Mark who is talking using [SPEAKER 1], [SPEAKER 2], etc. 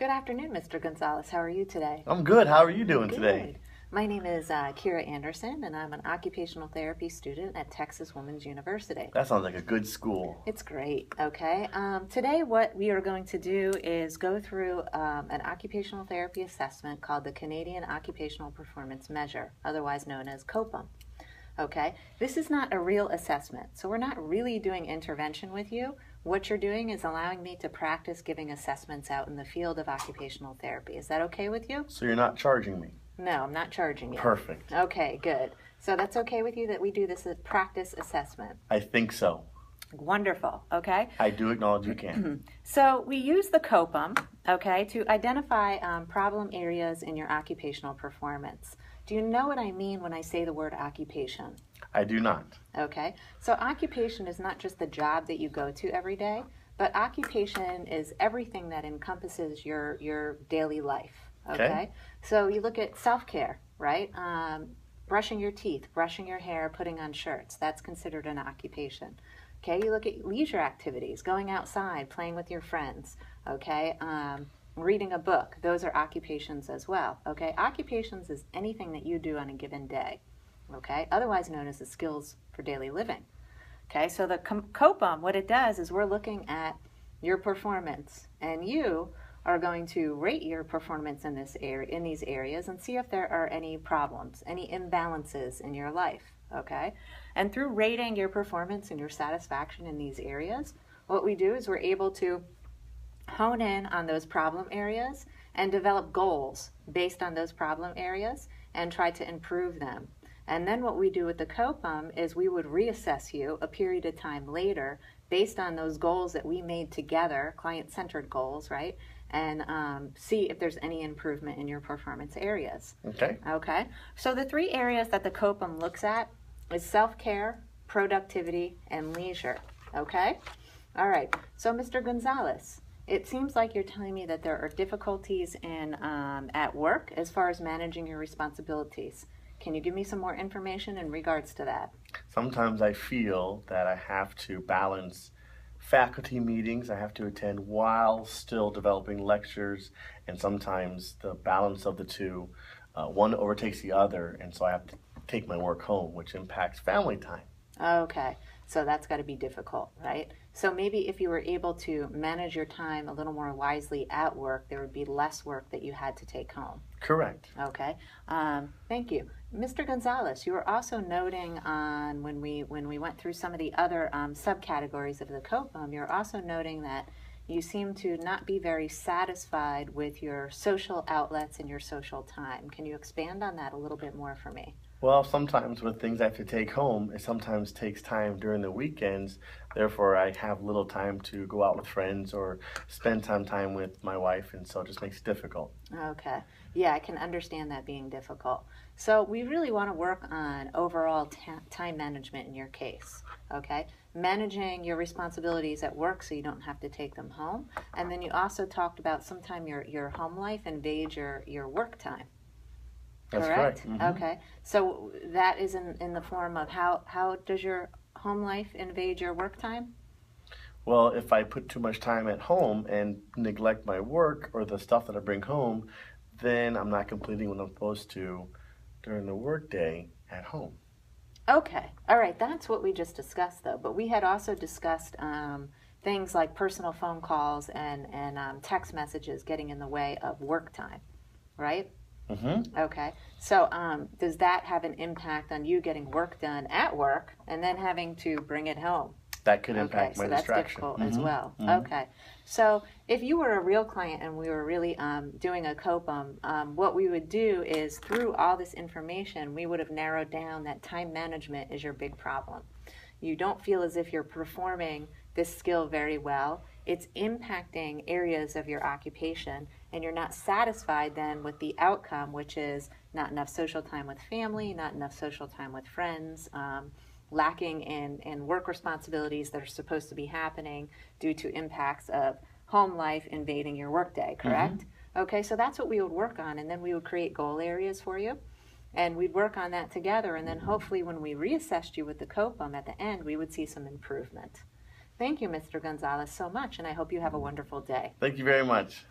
[SPEAKER 1] Good afternoon, Mr. Gonzalez. How are you today?
[SPEAKER 2] I'm good. How are you doing today?
[SPEAKER 1] Good. My name is Kira Anderson, and I'm an occupational therapy student at Texas Women's University.
[SPEAKER 2] That sounds like a good school.
[SPEAKER 1] It's great. Okay. Today, what we are going to do is go through an occupational therapy assessment called the Canadian Occupational Performance Measure, otherwise known as COPM. Okay. This is not a real assessment, so we're not really doing intervention with you. What you're doing is allowing me to practice giving assessments out in the field of occupational therapy. Is that okay with you?
[SPEAKER 2] So you're not charging me?
[SPEAKER 1] No, I'm not charging you.
[SPEAKER 2] Perfect.
[SPEAKER 1] Okay, good. So that's okay with you that we do this practice assessment?
[SPEAKER 2] I think so.
[SPEAKER 1] Wonderful, okay?
[SPEAKER 2] I do acknowledge you can.
[SPEAKER 1] So we use the COPM, okay, to identify problem areas in your occupational performance. Do you know what I mean when I say the word occupation?
[SPEAKER 2] I do not.
[SPEAKER 1] Okay, so occupation is not just the job that you go to every day, but occupation is everything that encompasses your daily life. Okay? So you look at self-care, right? Brushing your teeth, brushing your hair, putting on shirts. That's considered an occupation. Okay, you look at leisure activities, going outside, playing with your friends. Okay, reading a book. Those are occupations as well. Okay, occupations is anything that you do on a given day. Okay, otherwise known as the skills for daily living. Okay, so the COPM, what it does is we're looking at your performance, and you are going to rate your performance in these areas and see if there are any problems, any imbalances in your life. Okay, and through rating your performance and your satisfaction in these areas, what we do is we're able to hone in on those problem areas and develop goals based on those problem areas and try to improve them. And then what we do with the COPM is we would reassess you a period of time later based on those goals that we made together, client-centered goals, right? And see if there's any improvement in your performance areas.
[SPEAKER 2] Okay.
[SPEAKER 1] Okay. So the three areas that the COPM looks at is self-care, productivity, and leisure. Okay? All right. So Mr. Gonzalez, it seems like you're telling me that there are difficulties in at work as far as managing your responsibilities. Can you give me some more information in regards to that?
[SPEAKER 2] Sometimes I feel that I have to balance faculty meetings I have to attend while still developing lectures, and sometimes the balance of the two, one overtakes the other, and so I have to take my work home, which impacts family time.
[SPEAKER 1] Okay, so that's got to be difficult, right? So maybe if you were able to manage your time a little more wisely at work, there would be less work that you had to take home.
[SPEAKER 2] Correct.
[SPEAKER 1] Okay, thank you. Mr. Gonzalez, you were also noting on when we went through some of the other subcategories of the COPM, you're also noting that you seem to not be very satisfied with your social outlets and your social time. Can you expand on that a little bit more for me?
[SPEAKER 2] Well, sometimes with things I have to take home, it sometimes takes time during the weekends. Therefore, I have little time to go out with friends or spend some time with my wife, and so it just makes it difficult.
[SPEAKER 1] Okay. Yeah, I can understand that being difficult. So we really want to work on overall time management in your case, okay? Managing your responsibilities at work so you don't have to take them home. And then you also talked about sometime your home life invades your work time.
[SPEAKER 2] That's correct. Mm-hmm.
[SPEAKER 1] Okay. So that is in the form of how does your home life invade your work time?
[SPEAKER 2] Well, if I put too much time at home and neglect my work or the stuff that I bring home, then I'm not completing what I'm supposed to during the workday at home.
[SPEAKER 1] Okay. All right. That's what we just discussed, though. But we had also discussed things like personal phone calls and text messages getting in the way of work time, right?
[SPEAKER 2] Mm-hmm.
[SPEAKER 1] Okay. So does that have an impact on you getting work done at work and then having to bring it home?
[SPEAKER 2] That could impact my distraction.
[SPEAKER 1] So that's difficult as well.
[SPEAKER 2] Mm-hmm.
[SPEAKER 1] Okay. So if you were a real client and we were really doing a COPM, what we would do is through all this information, we would have narrowed down that time management is your big problem. You don't feel as if you're performing this skill very well. It's impacting areas of your occupation, and you're not satisfied then with the outcome, which is not enough social time with family, not enough social time with friends, lacking in work responsibilities that are supposed to be happening due to impacts of home life invading your workday, correct? Mm-hmm. Okay, so that's what we would work on, and then we would create goal areas for you, and we'd work on that together, and then hopefully when we reassessed you with the COPM at the end, we would see some improvement. Thank you, Mr. Gonzalez, so much, and I hope you have a wonderful day.
[SPEAKER 2] Thank you very much.